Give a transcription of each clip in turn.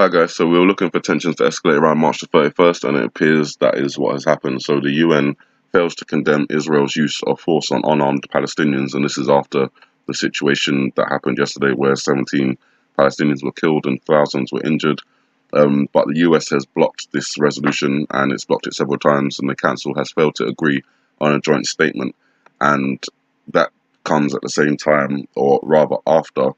Hi guys, so we were looking for tensions to escalate around March the 31st, and it appears that is what has happened. So the UN fails to condemn Israel's use of force on unarmed Palestinians, and this is after the situation that happened yesterday where 17 Palestinians were killed and thousands were injured. But the US has blocked this resolution, and it's blocked it several times, and the Council has failed to agree on a joint statement. And that comes at the same time, or rather after,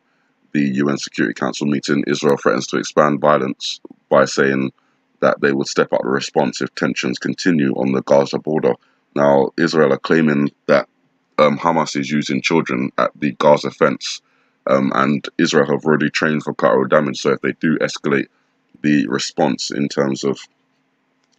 the UN Security Council meeting. Israel threatens to expand violence by saying that they would step up the response if tensions continue on the Gaza border. Now, Israel are claiming that Hamas is using children at the Gaza fence, and Israel have already trained for collateral damage. So if they do escalate the response in terms of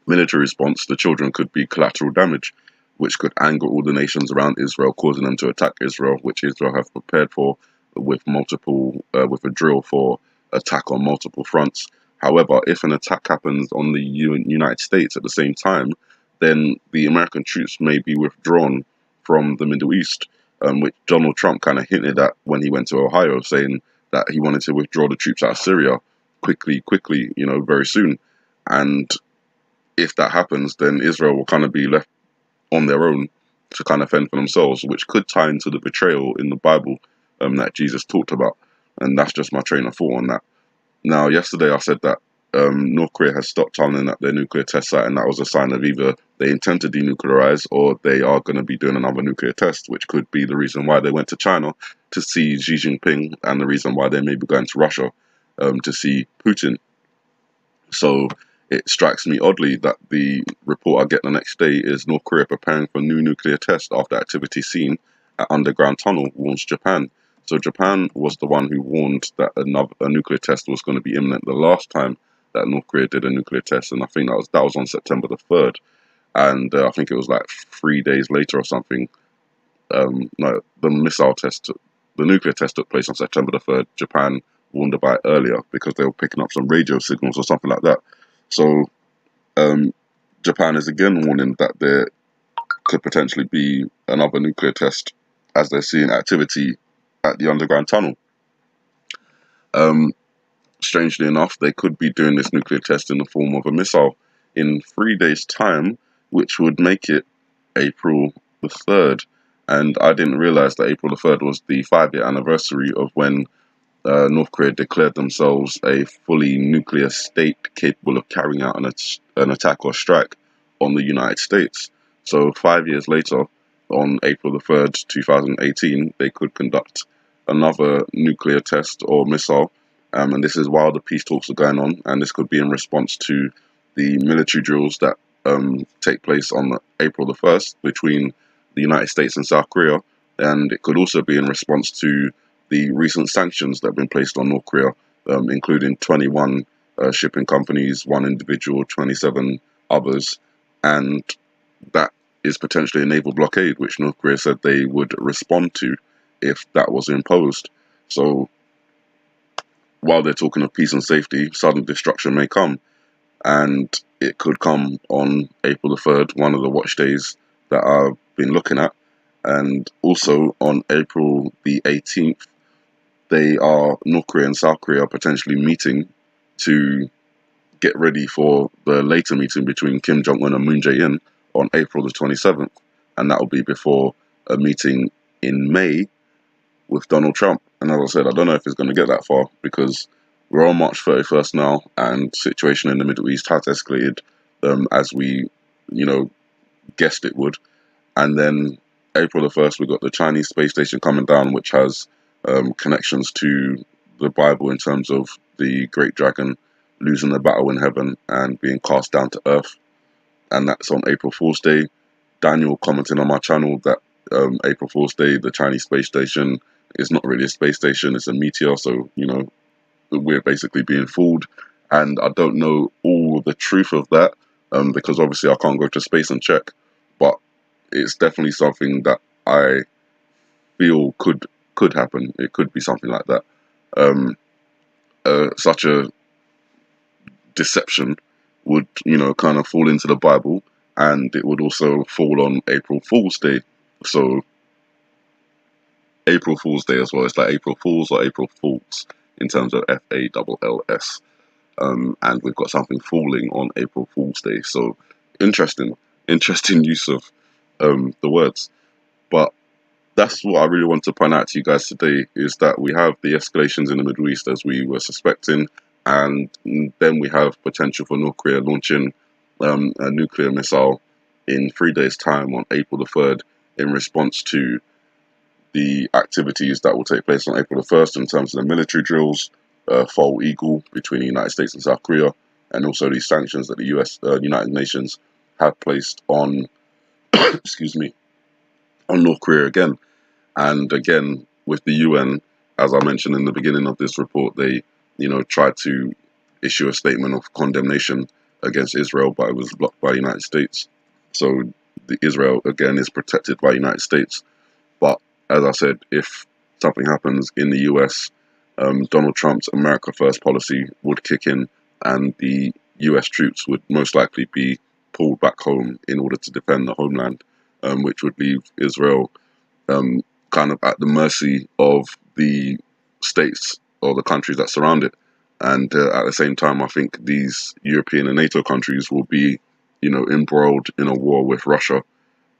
military response, the children could be collateral damage, which could anger all the nations around Israel, causing them to attack Israel, which Israel have prepared for with with a drill for attack on multiple fronts. However, if an attack happens on the United States at the same time, then the American troops may be withdrawn from the Middle East, which Donald Trump kind of hinted at when he went to Ohio, saying that he wanted to withdraw the troops out of Syria quickly, very soon. And if that happens, then Israel will kind of be left on their own to kind of fend for themselves, which could tie into the betrayal in the Bible that Jesus talked about. And that's just my train of thought on that. Now, yesterday I said that North Korea has stopped tunneling at their nuclear test site, and that was a sign of either they intend to denuclearize or they are going to be doing another nuclear test, which could be the reason why they went to China to see Xi Jinping and the reason why they may be going to Russia to see Putin. So it strikes me oddly that the report I get the next day is North Korea preparing for new nuclear test after activity seen at underground tunnel, warns Japan. So Japan was the one who warned that a nuclear test was going to be imminent the last time that North Korea did a nuclear test, and I think that was on September the 3rd, and I think it was like 3 days later or something. No, the nuclear test took place on September the 3rd. Japan warned about it earlier because they were picking up some radio signals or something like that. So Japan is again warning that there could potentially be another nuclear test as they're seeing activity at the underground tunnel. Strangely enough, they could be doing this nuclear test in the form of a missile in 3 days' time, which would make it April the 3rd. And I didn't realize that April the 3rd was the 5-year anniversary of when North Korea declared themselves a fully nuclear state capable of carrying out an attack or strike on the United States. So 5 years later, on April the 3rd, 2018, they could conduct another nuclear test or missile. And this is while the peace talks are going on, and this could be in response to the military drills that take place on April the 1st between the United States and South Korea. And it could also be in response to the recent sanctions that have been placed on North Korea, including 21 shipping companies, one individual, 27 others, and that is potentially a naval blockade, which North Korea said they would respond to if that was imposed. So while they're talking of peace and safety, sudden destruction may come, and it could come on April the 3rd, one of the watch days that I've been looking at, and also on April the 18th, North Korea and South Korea are potentially meeting to get ready for the later meeting between Kim Jong-un and Moon Jae-in on April the 27th, and that will be before a meeting in May with Donald Trump. And as I said, I don't know if it's going to get that far because we're on March 31st now, and the situation in the Middle East has escalated as we, guessed it would. And then April the 1st, we got the Chinese space station coming down, which has connections to the Bible in terms of the Great Dragon losing the battle in heaven and being cast down to earth. And that's on April Fool's Day. Daniel commented on my channel that April Fool's Day, the Chinese space station is not really a space station, it's a meteor. So, we're basically being fooled. And I don't know all the truth of that because obviously I can't go to space and check. But it's definitely something that I feel could happen. It could be something like that. Such a deception would, kind of fall into the Bible, and it would also fall on April Fool's Day. So April Fool's Day as well. It's like April Fools or April Fools in terms of FALLS. and we've got something falling on April Fool's Day. So interesting use of the words. But that's what I really want to point out to you guys today, is that we have the escalations in the Middle East as we were suspecting, and then we have potential for North Korea launching a nuclear missile in 3 days' time on April the 3rd in response to the activities that will take place on April the 1st in terms of the military drills, Fall Eagle between the United States and South Korea, and also these sanctions that the United Nations have placed on, excuse me, on North Korea again. And again, with the UN, as I mentioned in the beginning of this report, they, tried to issue a statement of condemnation against Israel, but it was blocked by the United States. So Israel, again, is protected by the United States. But as I said, if something happens in the US, Donald Trump's America First policy would kick in, and the US troops would most likely be pulled back home in order to defend the homeland, which would leave Israel kind of at the mercy of the states or the countries that surround it. And at the same time, I think these European and NATO countries will be, embroiled in a war with Russia.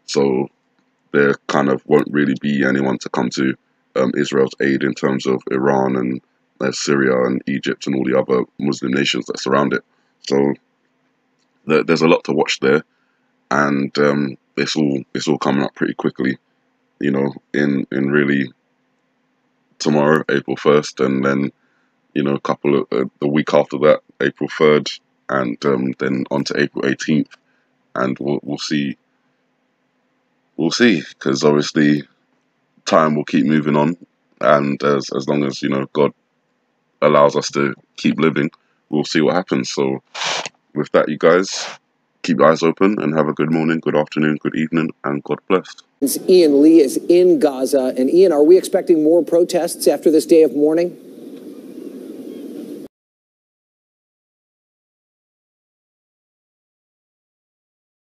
So there kind of won't really be anyone to come to Israel's aid in terms of Iran and Syria and Egypt and all the other Muslim nations that surround it. So there's a lot to watch there, and it's all coming up pretty quickly. In really tomorrow, April 1st, and then a couple of the week after that, April 3rd, and then on to April 18th, and we'll see. We'll see, because obviously time will keep moving on, and as long as God allows us to keep living, we'll see what happens. So with that, you guys, keep your eyes open and have a good morning, good afternoon, good evening, and God bless. Ian Lee is in Gaza. And Ian, are we expecting more protests after this day of mourning?